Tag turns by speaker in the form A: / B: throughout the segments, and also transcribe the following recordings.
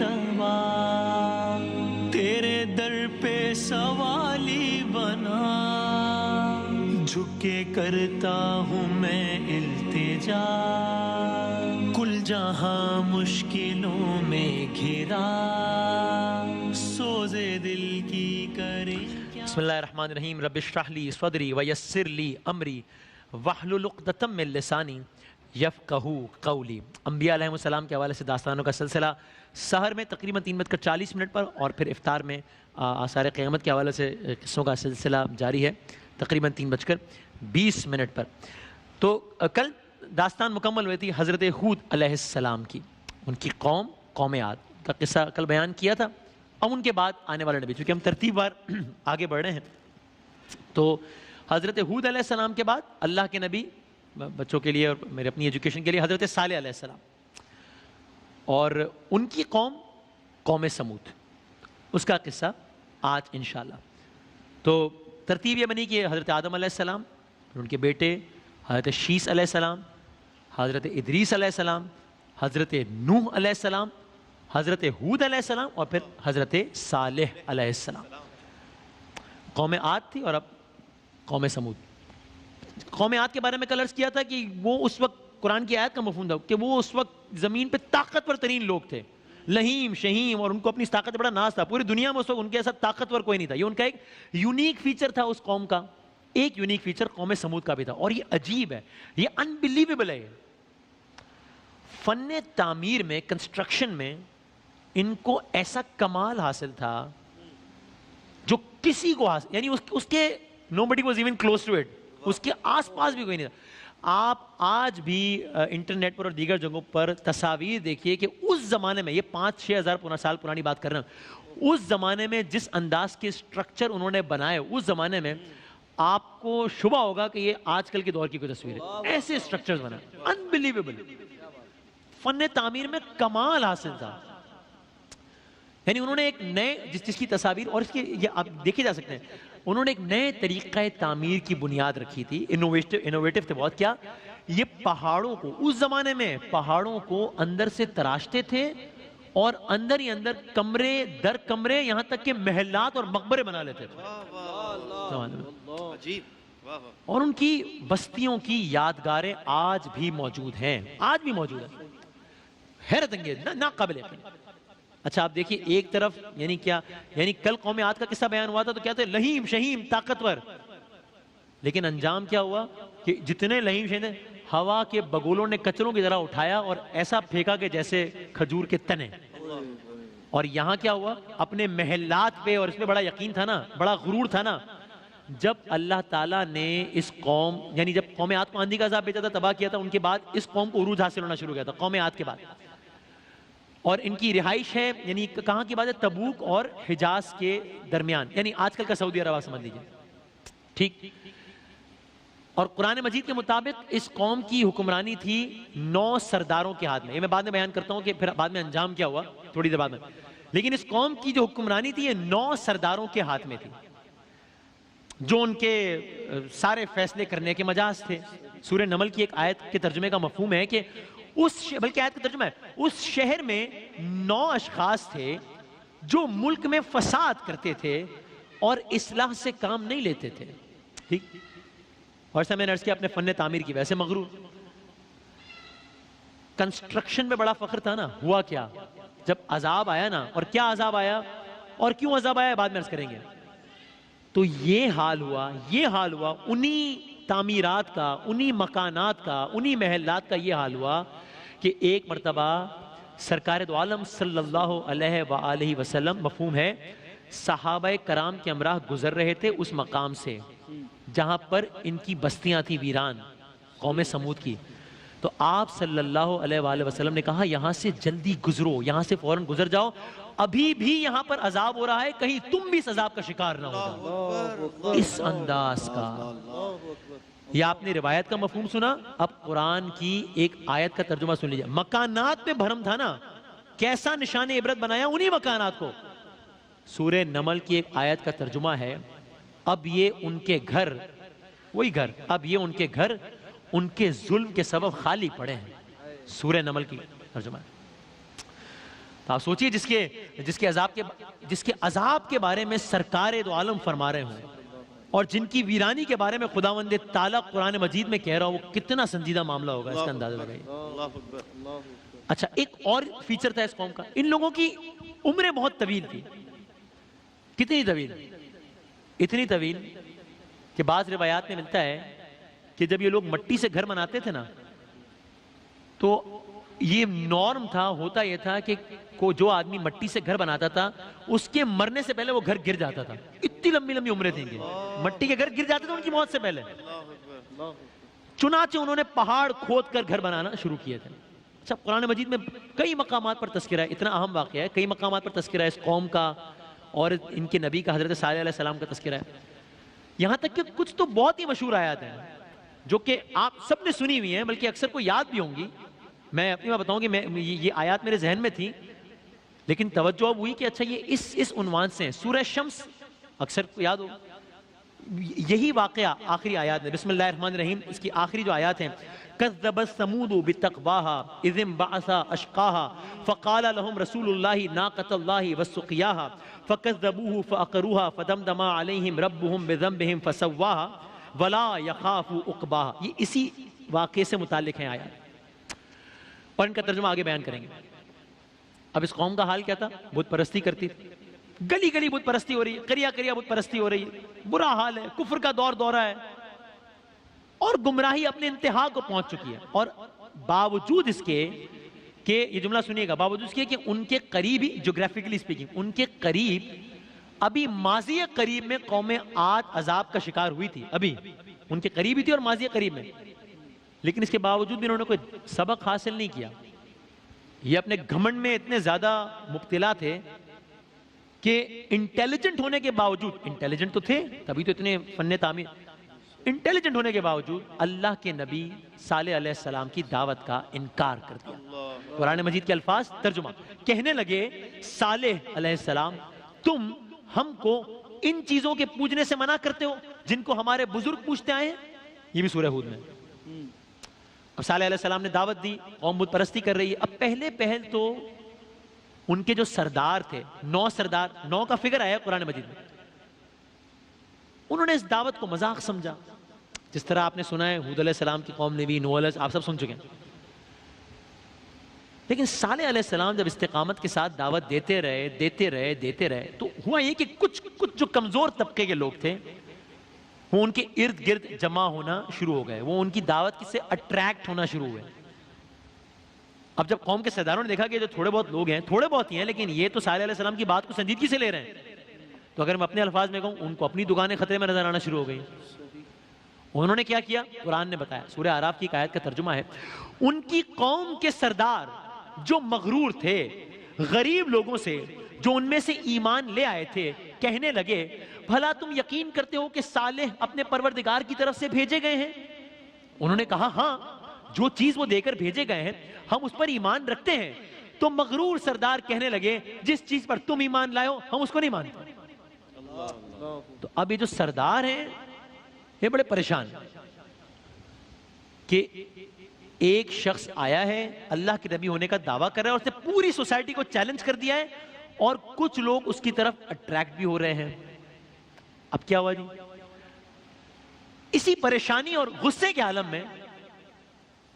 A: مرتبہ تیرے در پہ سوالی بنا، جھک کے کرتا ہوں میں التجا، کل جہاں مشکلوں میں گھرا، سوزے دل کی کرے۔ بسم اللہ الرحمن الرحیم۔ رب اشرح لی صدری ویسر لی امری واحلل عقدۃ من لسانی یفقہوا قولی۔ انبیاء علیہ السلام کے حوالے سے داستانوں کا سلسلہ سحر میں تقریباً 3:40 پر، اور پھر افطار میں آثار قیامت کے حوالے سے قصوں کا سلسلہ جاری ہے تقریباً 3:20 پر۔ تو کل داستان مکمل ہوئی تھی حضرت ہود علیہ السلام کی، ان کی قوم عاد کا قصہ کل بیان کیا تھا۔ اب ان کے بعد آنے والا نبی، چونکہ ہم ترتیب وار آگے بڑھ رہے ہیں، تو حضرت ہود علیہ السلام کے بعد اللہ کے نبی، بچوں کے لیے اور میرے اپنی ایجوکیشن کے لیے، حضرت صالح علیہ السلام، اور ان کی قوم سمود، اس کا قصہ آج انشاءاللہ۔ تو ترتیب یہ بنی کہ حضرت آدم علیہ السلام، ان کے بیٹے حضرت شیس علیہ السلام، حضرت ادریس علیہ السلام، حضرت نوح علیہ السلام، حضرت ہود علیہ السلام، اور پھر حضرت صالح علیہ السلام۔ قوم عاد تھی اور اب قوم سمود۔ قوم عاد کے بارے میں کل عرض کیا تھا کہ وہ اس وقت قرآن کی آیت کا مفہوم تھا کہ وہ اس وقت زمین پہ طاقتور ترین لوگ تھے، لہیم شہیم، اور ان کو اپنی طاقت بڑا ناز تھا۔ پوری دنیا میں اس وقت ان کے ایسا طاقتور کوئی نہیں تھا۔ یہ ان کا ایک یونیک فیچر تھا اس قوم کا، ایک یونیک فیچر قوم سمود کا بھی تھا، اور یہ عجیب ہے، یہ انبیلیویبل ہے۔ فن تعمیر میں، کنسٹرکشن میں ان کو ایسا کمال حاصل تھا جو کسی کو حاصل، یعنی اس کے nobody was even close to it، اس کے آس پاس بھی کوئی نہیں تھا۔ آپ آج بھی انٹرنیٹ پر اور دیگر جگہوں پر تصاویر دیکھیے کہ اس زمانے میں، یہ 5-6 ہزار سال پرانی بات کر رہے ہیں، اس زمانے میں جس انداز کے سٹرکچر انہوں نے بنائے، اس زمانے میں آپ کو شبہ ہوگا کہ یہ آج کل کے دور کی کوئی تصویر ہے۔ ایسے سٹرکچرز بنائے، انبیلیویبل، فن تعمیر میں کمال حاصل تھا۔ یعنی انہوں نے ایک نئے، جس کی تصاویر، اور اس کے یہ آپ دیکھے جا سکتے ہیں، انہوں نے ایک نئے طریقہ تعمیر کی بنیاد رکھی تھی، انوویٹو تھے بہت۔ کیا یہ پہاڑوں کو، اس زمانے میں پہاڑوں کو اندر سے تراشتے تھے، اور اندر ہی اندر کمرے در کمرے، یہاں تک کہ محلات اور مقبرے بنا لیتے تھے۔ اور ان کی بستیوں کی یادگاریں آج بھی موجود ہیں، آج بھی موجود ہیں، حیرت انگیز، ناقابل یقین۔ اچھا آپ دیکھیے، ایک طرف یعنی کیا، یعنی کل قوم عاد کا قصہ بیان ہوا تھا تو کیا تھے، لہیم شہیم طاقتور، لیکن انجام کیا ہوا کہ جتنے لہیم شہیم تھے، ہوا کے بگولوں نے کچروں کی طرح اٹھایا اور ایسا پھینکا کہ جیسے کھجور کے تنے۔ اور یہاں کیا ہوا، اپنے محلات پہ، اور اس میں بڑا یقین تھا نا، بڑا غرور تھا نا، جب اللہ تعالیٰ نے اس قوم، یعنی جب قوم عاد کو آندھی کا عذاب بھیجا تھا، تباہ کیا تھا، ان کے بعد اس قوم کو عروج حاصل ہونا شروع کیا تھا قوم عاد کے بعد۔ اور ان کی رہائش ہے، یعنی کہاں کی بات ہے، تبوک اور حجاز کے درمیان، یعنی آج کل کا سعودی عرب سمجھ لیجیے، ٹھیک۔ اور قرآن مجید کے مطابق اس قوم کی حکمرانی تھی 9 سرداروں کے ہاتھ میں۔ یہ میں بعد میں بیان کرتا ہوں کہ پھر بعد میں انجام کیا ہوا، تھوڑی دیر بعد میں۔ لیکن اس قوم کی جو حکمرانی تھی، یہ 9 سرداروں کے ہاتھ میں تھی، جو ان کے سارے فیصلے کرنے کے مجاز تھے۔ سورہ نمل کی ایک آیت کے ترجمے کا مفہوم ہے کہ بلکہ آیت کا ترجمہ ہے، اس شہر میں 9 اشخاص تھے جو ملک میں فساد کرتے تھے اور اصلاح سے کام نہیں لیتے تھے، ٹھیک۔ اور ایسا میں نے عرض کیا، اپنے فن تعمیر کی ویسے مغرور، کنسٹرکشن میں بڑا فخر تھا نا۔ ہوا کیا جب عذاب آیا نا، اور کیا عذاب آیا اور کیوں عذاب آیا بعد میں عرض کریں گے، تو یہ حال ہوا انہی تعمیرات کا، انہی مکانات کا، انہی محلات کا یہ حال ہوا کہ ایک مرتبہ سرکار دو عالم صلی اللہ علیہ وآلہ وسلم، مفہوم ہے، صحابہ کرام کے ہمراہ گزر رہے تھے اس مقام سے جہاں پر ان کی بستیاں تھی ویران، قوم سمود کی۔ تو آپ صلی اللہ علیہ وآلہ وسلم نے کہا، یہاں سے جلدی گزرو، یہاں سے فوراً گزر جاؤ، ابھی بھی یہاں پر عذاب ہو رہا ہے، کہیں تم بھی اس عذاب کا شکار نہ ہو جاؤ۔ اس انداز کا، یا آپ نے روایت کا مفہوم سنا، اب قرآن کی ایک آیت کا ترجمہ سن لیجئے۔ مکانات میں بھرم تھا نا، کیسا نشان عبرت بنایا انہی مکانات کو۔ سورہ نمل کی ایک آیت کا ترجمہ ہے، اب یہ ان کے گھر، وہی گھر، اب یہ ان کے گھر ان کے ظلم کے سبب خالی پڑے ہیں۔ سورہ نمل کی ترجمہ ہے۔ تو آپ سوچئے جس کے عذاب کے بارے میں سرکار دو عالم فرما رہے ہوں اور جن کی ویرانی کے بارے میں خداوند تعالیٰ قرآن مجید میں کہہ رہا ہوں، وہ کتنا سنجیدہ معاملہ ہوگا، اس کا اندازہ لگائیے۔ اچھا، ایک اور فیچر تھا اس قوم کا، ان لوگوں کی عمریں بہت طویل تھی۔ کتنی طویل؟ اتنی طویل کہ بعض روایات میں ملتا ہے کہ جب یہ لوگ مٹی سے گھر بناتے تھے نا، تو یہ نارم تھا، ہوتا یہ تھا کہ جو آدمی مٹی سے گھر بناتا تھا اس کے مرنے سے پہلے وہ گھر گر جاتا تھا۔ اتنی لمبی لمبی عمریں تھیں کہ مٹی کے گھر گر جاتے تھے ان کی موت سے پہلے۔ چنانچہ انہوں نے پہاڑ کھود کر گھر بنانا شروع کیے تھے۔ اچھا، قرآن مجید میں کئی مقامات پر تذکرہ ہے، اتنا اہم واقعہ ہے، کئی مقامات پر تذکرہ ہے اس قوم کا اور ان کے نبی کا، حضرت صالح علیہ السلام کا تذکرہ ہے۔ یہاں تک کہ کچھ تو بہت ہی مشہور آیات ہیں جو کہ آپ سب نے سنی ہوئی ہیں، بلکہ اکثر کو یاد بھی ہوں گی۔ میں اپنی بات بتاؤں کہ یہ آیات میرے ذہن میں تھی، لیکن توجہ اب ہوئی کہ اچھا یہ اس عنوان سے ہیں۔ سورہ شمس اکثر کو یاد ہو، یہی واقعہ آخری آیات میں، بسم اللہ الرحمن الرحیم، اس کی آخری جو آیات ہیں، كذبت ثمود بتقواها اذ انبعث اشقاها فقال لهم رسول الله ناقة الله وسقياها فكذبوه فعقروها فدمدم عليهم ربهم بذنبهم فسواها ولا يخاف عقباها۔ یہ اسی واقعے سے متعلق ہیں آیات، اور ان کا ترجمہ آگے بیان کریں گے۔ اب اس قوم کا حال کیا تھا؟ بت پرستی کرتی تھی، گلی گلی بت پرستی ہو رہی ہے، قریہ قریہ بت پرستی ہو رہی ہے، برا حال ہے، کفر کا دور دورہ ہے، اور گمراہی اپنے انتہا کو پہنچ چکی ہے۔ اور باوجود اس کے کہ یہ جملہ سنیے گا، باوجود اس کے کہ ان کے قریب ہی، جغرافیکلی اسپیکنگ، ان کے قریب ابھی ماضی قریب میں قوم عاد عذاب کا شکار ہوئی تھی، ابھی ان کے قریب ہی تھی اور ماضی قریب میں، لیکن اس کے باوجود بھی انہوں نے کوئی سبق حاصل نہیں کیا۔ یہ اپنے گھمنڈ میں اتنے زیادہ مبتلا تھے کہ انٹیلیجنٹ ہونے کے باوجود، انٹیلیجنٹ تو تھے تبھی تو اتنے فن تعمیر، انٹیلیجنٹ ہونے کے باوجود اللہ کے نبی صالح علیہ السلام کی دعوت کا انکار کر دیا۔ قرآن مجید کے الفاظ ترجمہ، کہنے لگے صالح علیہ السلام تم ہم کو ان چیزوں کے پوجنے سے منع کرتے ہو جن کو ہمارے بزرگ پوجتے آئے ہیں۔ یہ بھی سورہ ہود میں۔ اب صالح علیہ السلام نے دعوت دی، قوم بت پرستی کر رہی ہے۔ اب پہلے تو ان کے جو سردار تھے، 9 سردار، 9 کا فگر آیا قرآن مجید میں، انہوں نے اس دعوت کو مذاق سمجھا، جس طرح آپ نے سنا ہے ہود علیہ السلام کی قوم نے بھی، نوح علیہ، آپ سب سن چکے ہیں۔ لیکن صالح علیہ السلام جب استقامت کے ساتھ دعوت دیتے رہے تو ہوا یہ کہ کچھ جو کمزور طبقے کے لوگ تھے وہ ان کے ارد گرد جمع ہونا شروع ہو گئے، وہ ان کی دعوت سے اٹریکٹ ہونا شروع ہوئے۔ اب جب قوم کے سرداروں نے دیکھا کہ جو تھوڑے بہت لوگ ہیں، تھوڑے بہت ہی ہیں، لیکن یہ تو صالح علیہ السلام کی بات کو سنجیدگی سے لے رہے ہیں، تو اگر میں اپنے الفاظ میں کہوں، ان کو اپنی دکانیں خطرے میں نظر آنا شروع ہو گئی۔ انہوں نے کیا کیا؟ قرآن نے بتایا، سورہ اعراف کی ایک آیت کا ترجمہ ہے، ان کی قوم کے سردار جو مغرور تھے غریب لوگوں سے جو ان میں سے ایمان لے آئے تھے، کہنے لگے بھلا تم یقین کرتے ہو کہ صالح اپنے پروردگار کی طرف سے بھیجے گئے ہیں؟ انہوں نے کہا ہاں، جو چیز وہ دے کر بھیجے گئے ہیں ہم اس پر ایمان رکھتے ہیں۔ تو مغرور سردار کہنے لگے جس چیز پر تم ایمان لائے ہو ہم اس کو نہیں مانتے۔ تو اب یہ جو سردار ہیں یہ بڑے پریشان ہیں کہ ایک شخص آیا ہے اللہ کے نبی ہونے کا دعویٰ کر رہا ہے اور اس نے پوری سوسائٹی کو چیلنج کر دیا ہے، اور کچھ لوگ اس کی طرف اٹریکٹ بھی ہو رہے ہیں۔ اب کیا ہوا جی؟ اسی پریشانی اور غصے کے عالم میں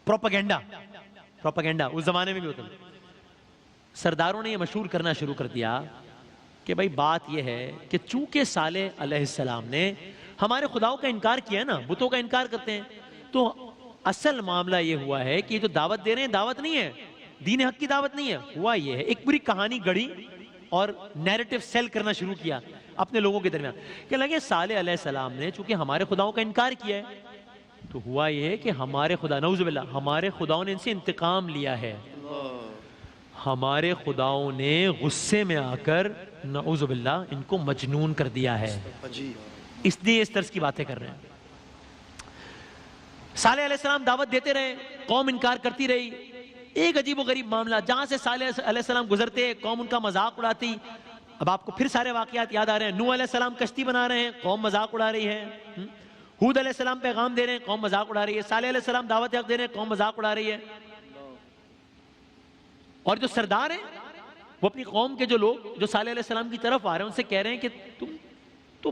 A: پروپیگنڈا اس زمانے میں بھی ہوتا ہے، سرداروں نے یہ مشہور کرنا شروع کر دیا کہ بھائی بات یہ ہے کہ چونکہ صالح علیہ السلام نے ہمارے خداؤں کا انکار کیا ہے نا، بتوں کا انکار کرتے ہیں، تو اصل معاملہ یہ ہوا ہے کہ یہ جو دعوت دے رہے ہیں دعوت نہیں ہے، دین حق کی دعوت نہیں ہے، ہوا یہ ہے ایک پوری کہانی گڑی اور نیریٹو سیل کرنا شروع کیا اپنے لوگوں کے درمیان کہ لگے صالح علیہ السلام نے چونکہ ہمارے خداؤں کا انکار کیا ہے تو ہوا یہ ہے کہ ہمارے خدا، نعوذ باللہ، ہمارے خداؤں نے ان سے انتقام لیا ہے، ہمارے خداؤں نے غصے میں آ کر نعوذ باللہ ان کو مجنون کر دیا ہے، اس لیے اس طرح کی باتیں کر رہے ہیں۔ صالح علیہ السلام دعوت دیتے رہے، قوم انکار کرتی رہی، ایک عجیب و غریب معاملہ، جہاں سے صالح علیہ السلام گزرتے قوم ان کا مذاق اڑاتی۔ اب آپ کو پھر سارے واقعات یاد آ رہے ہیں، نوح علیہ السلام کشتی بنا رہے ہیں، قوم مذاق اڑا رہی ہے، ہود علیہ السلام پیغام دے رہے ہیں، قوم مذاق اڑا رہی ہے، صالح علیہ السلام دعوت حق دے رہے ہیں، قوم مذاق اڑا رہی ہے، اور جو سردار ہیں وہ اپنی قوم کے جو لوگ جو صالح علیہ السلام کی طرف آ رہے ہیں ان سے کہہ رہے ہیں کہ تم تو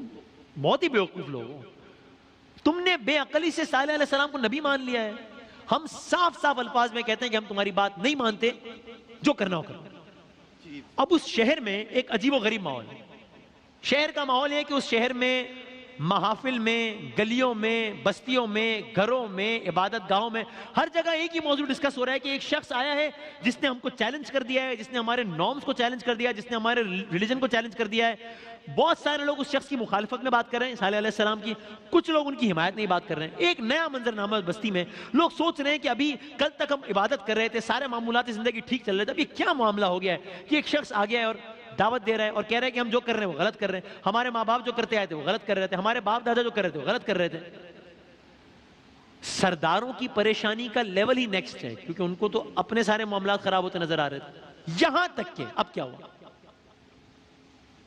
A: بہت ہی بیوقوف لوگ ہو، تم نے بے عقلی سے صالح علیہ السلام کو نبی مان لیا ہے، ہم صاف صاف الفاظ میں کہتے ہیں کہ ہم تمہاری بات نہیں مانتے، جو کرنا ہو کرو۔ اب اس شہر میں ایک عجیب و غریب ماحول ہے۔ شہر کا ماحول ہے کہ اس شہر میں محافل میں، گلیوں میں، بستیوں میں، گھروں میں، عبادت گاہوں میں، ہر جگہ ایک ہی موضوع ڈسکس ہو رہا ہے کہ ایک شخص آیا ہے جس نے ہم کو چیلنج کر دیا ہے، جس نے ہمارے نارمز کو چیلنج کر دیا ہے، جس نے ہمارے ریلیجن کو چیلنج کر دیا ہے۔ بہت سارے لوگ اس شخص کی مخالفت میں بات کر رہے ہیں، صالح علیہ السلام کی، کچھ لوگ ان کی حمایت میں بات کر رہے ہیں۔ ایک نیا منظرنامہ بستی میں، لوگ سوچ رہے ہیں کہ ابھی کل تک ہم عبادت کر رہے تھے، سارے معمولات زندگی ٹھیک چل رہے تھے، اب یہ کیا معاملہ ہو گیا ہے کہ ایک شخص آ گیا ہے اور دعوت دے رہا ہے اور کہہ رہا ہے کہ ہم جو کر رہے ہیں وہ غلط کر رہے ہیں، ہمارے ماں باپ جو کرتے آئے تھے وہ غلط کر رہے تھے، ہمارے باپ دادا جو کر رہے تھے وہ غلط کر رہے تھے۔ سرداروں کی پریشانی کا لیول ہی نیکسٹ ہے، کیونکہ ان کو تو اپنے سارے معاملات خراب ہوتے نظر آ رہے تھے، یہاں تک کہ اب کیا ہوا،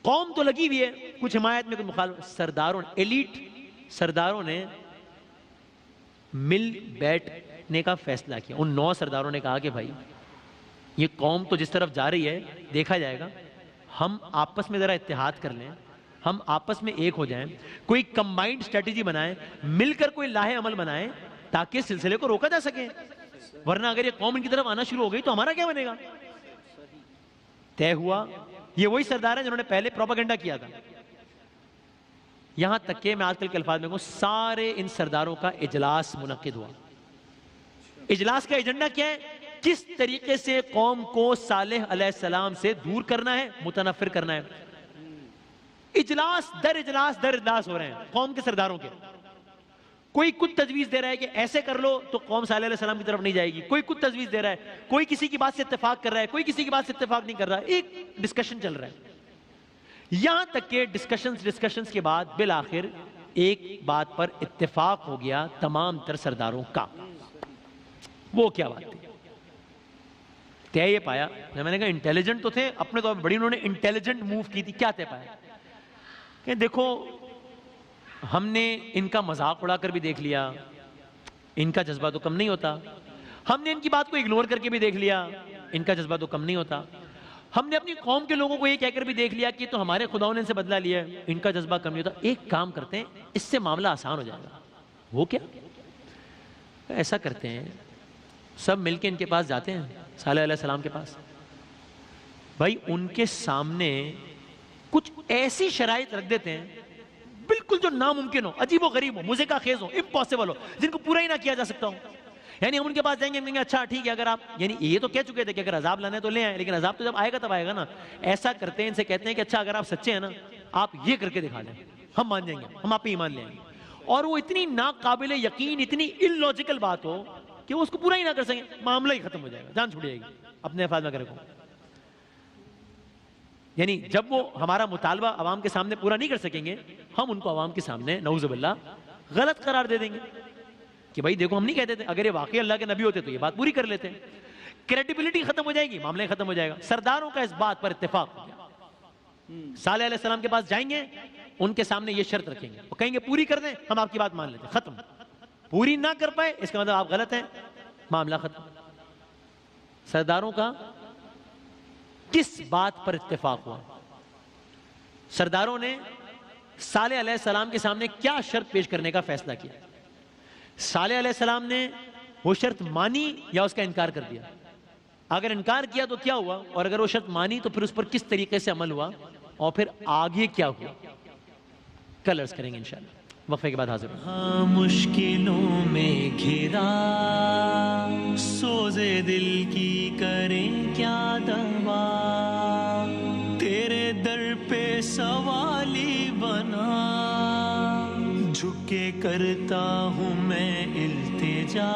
A: قوم تو لگی ہوئی ہے کچھ حمایت میں، کچھ مخالف، سرداروں نے، ایلیٹ سرداروں نے مل بیٹھنے کا فیصلہ کیا۔ ان 9 سرداروں نے کہا کہ بھائی یہ قوم تو جس طرف جا رہی ہے دیکھا جائے گا، ہم آپس میں ذرا اتحاد کر لیں، ہم آپس میں ایک ہو جائیں، کوئی کمبائنڈ اسٹریٹجی بنائیں، مل کر کوئی لاہے عمل بنائیں تاکہ اس سلسلے کو روکا جا سکے، ورنہ اگر یہ قوم ان کی طرف آنا شروع ہو گئی تو ہمارا کیا بنے گا۔ طے ہوا، یہ وہی سردار ہیں جنہوں نے پہلے پروپیگنڈا کیا تھا، یہاں تک کہ میں آج کل کے الفاظ میں کہوں سارے ان سرداروں کا اجلاس منعقد ہوا۔ اجلاس کا ایجنڈا کیا ہے؟ کس طریقے سے قوم کو صالح علیہ السلام سے دور کرنا ہے، متنفر کرنا ہے۔ اجلاس در اجلاس ہو رہے ہیں قوم کے سرداروں کے، کوئی کچھ تجویز دے رہا ہے کہ ایسے کر لو تو قوم صالح علیہ السلام کی طرف نہیں جائے گی، کوئی کچھ تجویز دے رہا ہے، کوئی کسی کی بات سے اتفاق کر رہا ہے، کوئی کسی کی بات سے اتفاق نہیں کر رہا، ایک ڈسکشن چل رہا ہے، یہاں تک کہ ڈسکشنز کے بعد بالآخر ایک بات پر اتفاق ہو گیا تمام تر سرداروں کا۔ وہ کیا بات تھی؟ طے یہ پایا، میں نے کہا انٹیلیجنٹ تو تھے اپنے طور پر بڑی، انہوں نے انٹیلیجنٹ موو کی تھی، کیا طے پایا کہ دیکھو ہم نے ان کا مذاق اڑا کر بھی دیکھ لیا، ان کا جذبہ تو کم نہیں ہوتا، ہم نے ان کی بات کو اگنور کر کے بھی دیکھ لیا، ان کا جذبہ تو کم نہیں ہوتا، ہم نے اپنی قوم کے لوگوں کو یہ کہہ کر بھی دیکھ لیا کہ تو ہمارے خداؤں نے ان سے بدلہ لیا ہے، ان کا جذبہ کم نہیں ہوتا، ایک کام کرتے ہیں اس سے معاملہ آسان ہو جائے گا۔ وہ کیا؟ ایسا کرتے ہیں سب مل کے ان کے پاس جاتے ہیں، صالح علیہ السلام کے پاس، بھائی ان کے سامنے کچھ ایسی شرائط رکھ دیتے ہیں بالکل جو ناممکن ہو، عجیب و غریب ہو، مضحکہ خیز ہو، امپاسبل ہو، جن کو پورا ہی نہ کیا جا سکتا ہو۔ یعنی ہم ان کے پاس جائیں گے، ہم کہیں گے اچھا ٹھیک ہے، اگر آپ، یعنی یہ تو کہہ چکے تھے کہ اگر عذاب لانا ہے تو لے آئیں، لیکن عذاب تو جب آئے گا تب آئے گا نا۔ ایسا کرتے ہیں، ان سے کہتے ہیں کہ اچھا اگر آپ سچے ہیں نا آپ یہ کر کے دکھا دیں، ہم مان جائیں گے، ہم آپ پہ ایمان لے آئیں گے۔ اور وہ اتنی ناقابل یقین، اتنی ان لاجیکل بات ہو کہ وہ اس کو پورا ہی نہ کر سکیں، معاملہ ہی ختم ہو جائے گا، جان چھوڑ جائے گی، اپنے افعال میں رکھو۔ یعنی جب وہ ہمارا مطالبہ عوام کے سامنے پورا نہیں کر سکیں گے، ہم ان کو عوام کے سامنے نعوذ باللہ غلط قرار دے دیں گے کہ بھائی دیکھو ہم نہیں کہتے تھے، اگر یہ واقعی اللہ کے نبی ہوتے تو یہ بات پوری کر لیتے، کریڈیبلٹی ختم ہو جائے گی، معاملہ ختم ہو جائے گا۔ سرداروں کا اس بات پر اتفاق ہو گیا، صالح علیہ السلام کے پاس جائیں گے، ان کے سامنے یہ شرط رکھیں گے، وہ کہیں گے پوری کر دیں، ہم آپ کی بات مان لیتے، ختم۔ پوری نہ کر پائے اس کا مطلب آپ غلط ہیں، معاملہ ختم۔ سرداروں کا کس بات پر اتفاق ہوا؟ سرداروں نے صالح علیہ السلام کے سامنے کیا شرط پیش کرنے کا فیصلہ کیا؟ صالح علیہ السلام نے وہ شرط مانی یا اس کا انکار کر دیا؟ اگر انکار کیا تو کیا ہوا، اور اگر وہ شرط مانی تو پھر اس پر کس طریقے سے عمل ہوا، اور پھر آگے کیا ہوا؟ کل عرض کریں گے انشاءاللہ، وقفے کے بعد حاضر ہوں۔
B: ہاں مشکلوں میں گھرا سوزے دل کی کریں کیا دوا، تیرے در پہ سوالی بنا جھک کے کرتا ہوں میں التجا۔